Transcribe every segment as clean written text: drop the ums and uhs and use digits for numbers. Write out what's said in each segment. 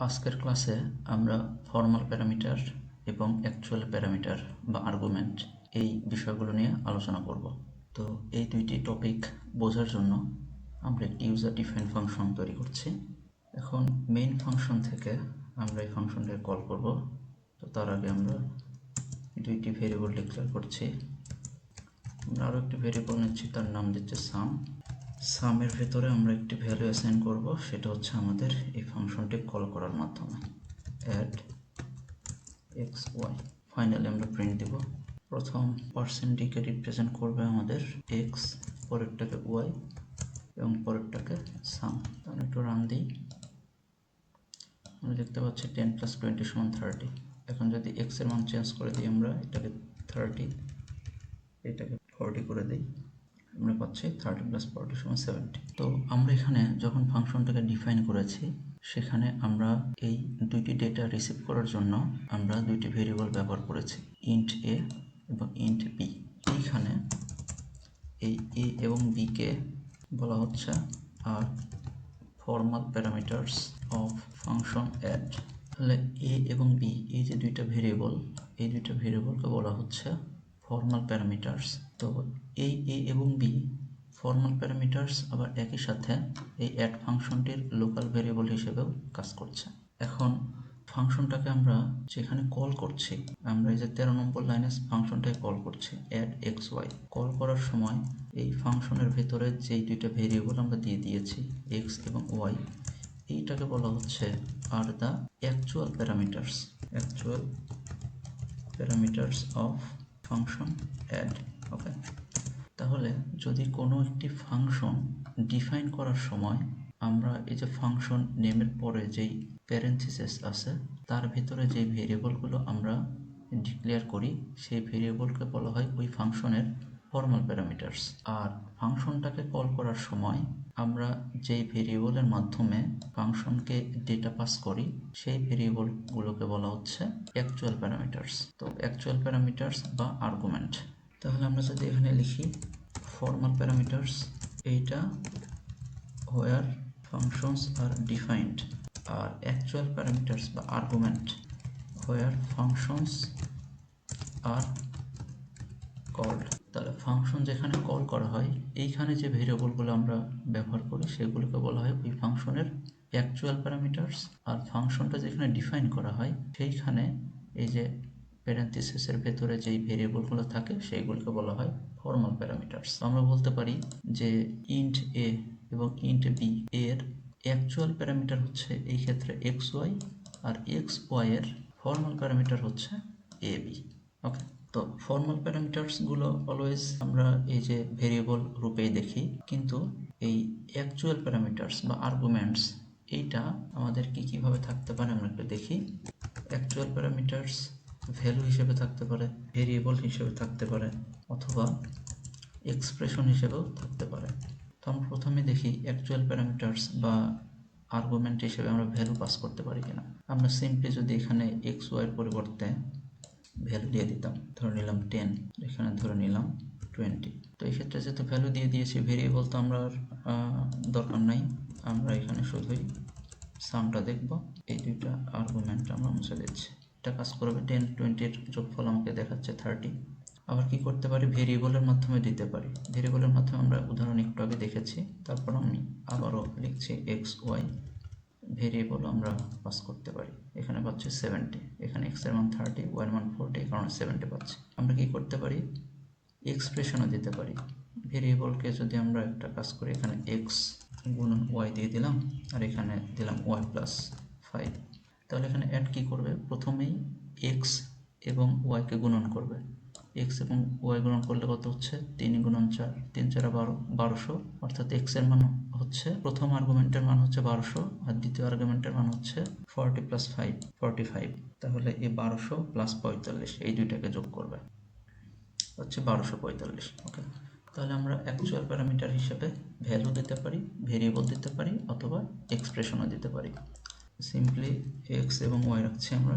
আজকের ক্লাসে আমরা ফর্মাল প্যারামিটার এবং অ্যাকচুয়াল প্যারামিটার বা আর্গুমেন্ট এই বিষয়গুলো নিয়ে আলোচনা করব। তো এই দুইটি টপিক বোঝার জন্য আমরা একটি ইউজার ডিফাইন ফাংশন তৈরি করছি। এখন মেইন ফাংশন থেকে আমরা এই ফাংশনটাকে কল করব। তো তার আগে আমরা দুইটি ভেরিয়েবল ডিক্লেয়ার করছি। আমরা আরও একটি ভেরিয়েবল নিচ্ছি, তার নাম দিচ্ছে সাম। সামের ভেতরে আমরা একটি ভ্যালু অ্যাসাইন করব, সেটা হচ্ছে আমাদের এই ফাংশনটি কল করার মাধ্যমে অ্যাড এক্স ওয়াই। ফাইনালি আমরা প্রিন্ট দেব। প্রথম পার্সেন্টটিকে রিপ্রেজেন্ট করবে আমাদের এক্স, পরেরটাকে ওয়াই এবং পরেরটাকে সাম। তাহলে একটু রান দিই, আমরা দেখতে পাচ্ছি 10 + 20 = 30। এখন যদি এক্স এর মান চেঞ্জ করে দিই, আমরা এটাকে 30, এটাকে 40 করে দিই, আমরা পাচ্ছি 30 + 40 = 70। তো আমরা এখানে যখন ফাংশনটাকে ডিফাইন করেছি, সেখানে আমরা এই দুইটি ডেটা রিসিভ করার জন্য আমরা দুইটি ভেরিয়েবল ব্যবহার করেছি, ইন্ট এ এবং ইন্ট বি। এইখানে এই এ এবং বি কে বলা হচ্ছে আর formal parameters of function add. তাহলে এ এবং বি এই যে দুইটা ভেরিয়েবল, এই দুইটা ভেরিয়েবলকে বলা হচ্ছে ফর্মাল প্যারামিটারস। তো এই এ এবং বি ফর্মাল প্যারামিটারস, আবার একই সাথে এই অ্যাড ফাংশনটির লোকাল ভেরিয়েবল হিসেবেও কাজ করছে। এখন ফাংশনটাকে আমরা যেখানে কল করছি, আমরা এই যে 13 নম্বর লাইনে ফাংশনটাকে কল করছি অ্যাড এক্স ওয়াই। কল করার সময় এই ফাংশনের ভেতরে যেই দুইটা ভেরিয়েবল আমরা দিয়ে দিয়েছি এক্স এবং ওয়াই, এইটাকে বলা হচ্ছে আর the actual parameters of function add. Okay, তাহলে যদি কোনো একটি ফাংশন ডিফাইন করার সময় আমরা এই যে ফাংশন নেমের পরে যেই প্যারেন্থেসিস আছে, তার ভিতরে যে ভেরিয়েবলগুলো আমরা ডিক্লেয়ার করি, সেই ভেরিয়েবলকে বলা হয় ওই ফাংশনের ফর্মাল প্যারামিটারস। আর ফাংশনটাকে কল করার সময় আমরা যেই ভেরিয়েবলের মাধ্যমে ফাংশনকে ডেটা পাস করি, সেই ভেরিয়েবলগুলোকে বলা হচ্ছে অ্যাকচুয়াল প্যারামিটারস। তো অ্যাকচুয়াল প্যারামিটারস বা আর্গুমেন্ট। তাহলে আমরা যদি এখানে লিখি ফর্মাল প্যারামিটারস, এইটা হোয়ার ফাংশনস আর ডিফাইন্ড, আর অ্যাকচুয়াল প্যারামিটারস বা argument where functions are called. তাহলে ফাংশন যেখানে কল করা হয়, এইখানে যে ভেরিয়েবলগুলো আমরা ব্যবহার করি সেগুলোকে বলা হয় ওই ফাংশনের অ্যাকচুয়াল প্যারামিটারস। আর ফাংশনটা যেখানে ডিফাইন করা হয়, সেইখানে এই যে প্যারেন্থেসিসের ভেতরে যেই ভেরিয়েবলগুলো থাকে সেইগুলোকে বলা হয় ফর্মাল প্যারামিটারস। আমরা বলতে পারি যে ইন্ট এ এবং ইন্ট বি এর অ্যাকচুয়াল প্যারামিটার হচ্ছে এই ক্ষেত্রে এক্স ওয়াই, আর এক্স ওয়াই এর ফর্মাল প্যারামিটার হচ্ছে এ বি। ওকে, তো ফর্মাল প্যারামিটারসগুলো অলওয়েজ আমরা এই যে ভেরিয়েবল রূপেই দেখি, কিন্তু এই অ্যাকচুয়াল প্যারামিটারস বা আর্গুমেন্টস, এইটা আমাদের কীভাবে থাকতে পারে আমরা একটু দেখি। অ্যাকচুয়াল প্যারামিটারস ভ্যালু হিসেবে থাকতে পারে, ভেরিয়েবল হিসেবে থাকতে পারে, অথবা এক্সপ্রেশন হিসেবেও থাকতে পারে। তো আমরা প্রথমে দেখি অ্যাকচুয়াল প্যারামিটারস বা আর্গুমেন্ট হিসেবে আমরা ভ্যালু পাস করতে পারি কিনা। আমরা সিম্পলি যদি এখানে এক্স ওয়াইয়ের পরিবর্তে ভ্যালু দিয়ে দিতাম, ধরে নিলাম 10, এখানে ধরে নিলাম 20। তো এই ক্ষেত্রে যেহেতু ভ্যালু দিয়ে দিয়েছি, ভেরিয়েবল তো আমরা দরকার নাই, আমরা এখানে শুধুই সামটা দেখব। এই দুইটা আর্গুমেন্ট আমরা মুছে দিচ্ছি, এটা কাজ করবে। 10 20-এর যোগফল আমাকে দেখাচ্ছে 30। আবার কি করতে পারি, ভেরিয়েবলের মাধ্যমে দিতে পারি। ভেরিয়েবলের মাধ্যমে আমরা উদাহরণ একটু আগে দেখেছি। তারপর আমি আবারও লিখছি এক্স ওয়াই, ভেরিয়েবল আমরা পাস করতে পারি। এখানে পাচ্ছি 70, এখানে এক্স এর মান 30, ওয়াই এর মান 40, এই কারণে 70 পাচ্ছি। আমরা কি করতে পারি, এক্সপ্রেশনও দিতে পারি। ভেরিয়েবলকে যদি আমরা একটা কাজ করি, এখানে এক্স গুণন ওয়াই দিয়ে দিলাম, আর এখানে দিলাম ওয়াই প্লাস 5। তাহলে এখানে অ্যাড কি করবে, প্রথমেই এক্স এবং ওয়াইকে গুণন করবে। এক্স এবং ওয়াই গুণন করলে কত হচ্ছে, 3 গুণন 4, 3 4 12, 1200। অর্থাৎ এক্স এর মান হচ্ছে, প্রথম আর্গুমেন্টের মান হচ্ছে 1200, আর দ্বিতীয় আর্গুমেন্টের মান হচ্ছে 40 + 5 45। তাহলে এই 1200 + 45 এই দুইটাকে যোগ করবে, হচ্ছে 1245। ওকে, তাহলে আমরা অ্যাকচুয়াল প্যারামিটার হিসেবে ভ্যালু দিতে পারি, ভেরিয়েবল দিতে পারি, অথবা এক্সপ্রেশনও দিতে পারি। সিম্পলি এক্স এবং ওয়াই রাখছি আমরা।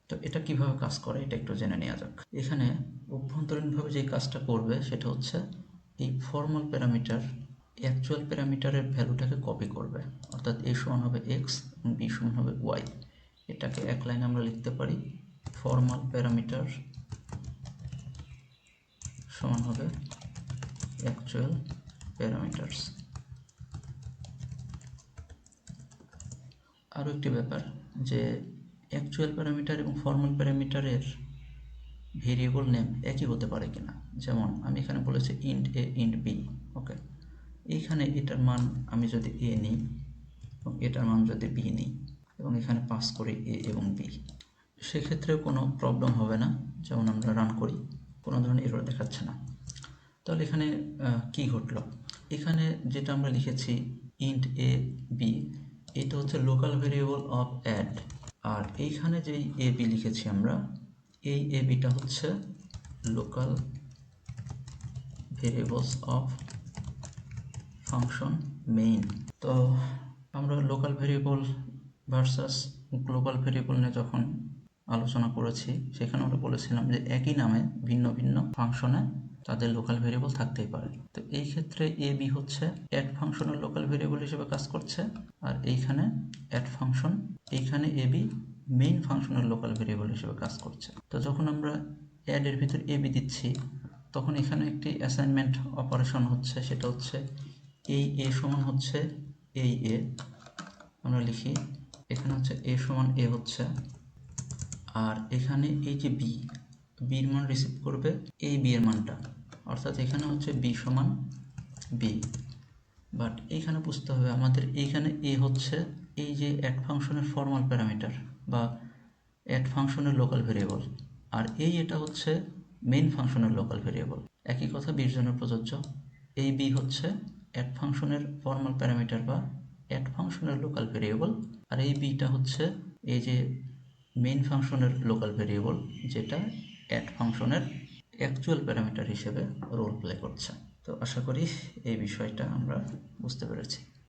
তো এটা কিভাবে কাজ করে এটা একটু জেনে নেওয়া যাক। এখানে অভ্যন্তরীণভাবে যে কাজটা করবে সেটা হচ্ছে এই ফর্মাল প্যারামিটার অ্যাকচুয়াল প্যারামিটারের ভ্যালুটাকে কপি করবে, অর্থাৎ a সমান হবে x এবং b সমান হবে y। এটাকে এক লাইনে আমরা লিখতে পারি ফর্মাল প্যারামিটার সমান হবে অ্যাকচুয়াল প্যারামিটারস। আরও একটি ব্যাপার যে অ্যাকচুয়াল প্যারামিটার এবং ফর্মাল প্যারামিটারের ভেরিয়েবল নেম একই হতে পারে কিনা। যেমন আমি এখানে বলেছি ইন্ট এ ইন্ট বি, ওকে, এইখানে এটার মান আমি যদি এ নিই এবং এটার মান যদি বি নিই এবং এখানে পাস করি এ এবং বি, সেক্ষেত্রেও কোনো প্রবলেম হবে না। যেমন আমরা রান করি, কোনো ধরনের এরর দেখাচ্ছে না। তাহলে এখানে কি ঘটলো, এখানে যেটা আমরা লিখেছি ইন্ট এ বি, এটা হচ্ছে লোকাল ভেরিয়েবল অফ অ্যাড, আর এইখানে যেই এ বি লিখেছি আমরা, এই এ বিটা হচ্ছে local variables of function main. তো আমরা local variable versus global variable নিয়ে যখন আলোচনা করেছি, সেখানে আমরা বলেছিলাম যে একই নামে ভিন্ন ভিন্ন ফাংশনে তাদের লোকাল ভেরিয়েবল থাকতেই পারে। তো এই ক্ষেত্রে এ বি হচ্ছে অ্যাড ফাংশনের লোকাল ভেরিয়েবল হিসেবে কাজ করছে, আর এইখানে অ্যাড ফাংশন, এইখানে এ বি মেইন ফাংশনের লোকাল ভেরিয়েবল হিসেবে কাজ করছে। তো যখন আমরা অ্যাড এর ভিতর এ বি দিচ্ছি, তখন এখানে একটি অ্যাসাইনমেন্ট অপারেশন হচ্ছে, সেটা হচ্ছে এই এ সমান হচ্ছে এই এ, আমরা লিখি এখানে হচ্ছে এ সমান এ হচ্ছে, আর এখানে এই যে বি, বির মান রিসিভ করবে এই বি এর মানটা, অর্থাৎ এখানে হচ্ছে বি সমান বি। বাট এইখানে বুঝতে হবে আমাদের, এইখানে এ হচ্ছে এই যে অ্যাড ফাংশনের ফর্মাল প্যারামিটার বা অ্যাড ফাংশনের লোকাল ভেরিয়েবল, আর এই এটা হচ্ছে মেইন ফাংশনের লোকাল ভেরিয়েবল। একই কথা বির জন্য প্রযোজ্য। এই বি হচ্ছে অ্যাড ফাংশনের ফর্মাল প্যারামিটার বা অ্যাড ফাংশনের লোকাল ভেরিয়েবল, আর এই বিটা হচ্ছে এই যে মেইন ফাংশনের লোকাল ভেরিয়েবল, যেটা অ্যাড ফাংশনের অ্যাকচুয়াল প্যারামিটার হিসেবে রোল প্লে করছে। তো আশা করি এই বিষয়টা আমরা বুঝতে পেরেছি।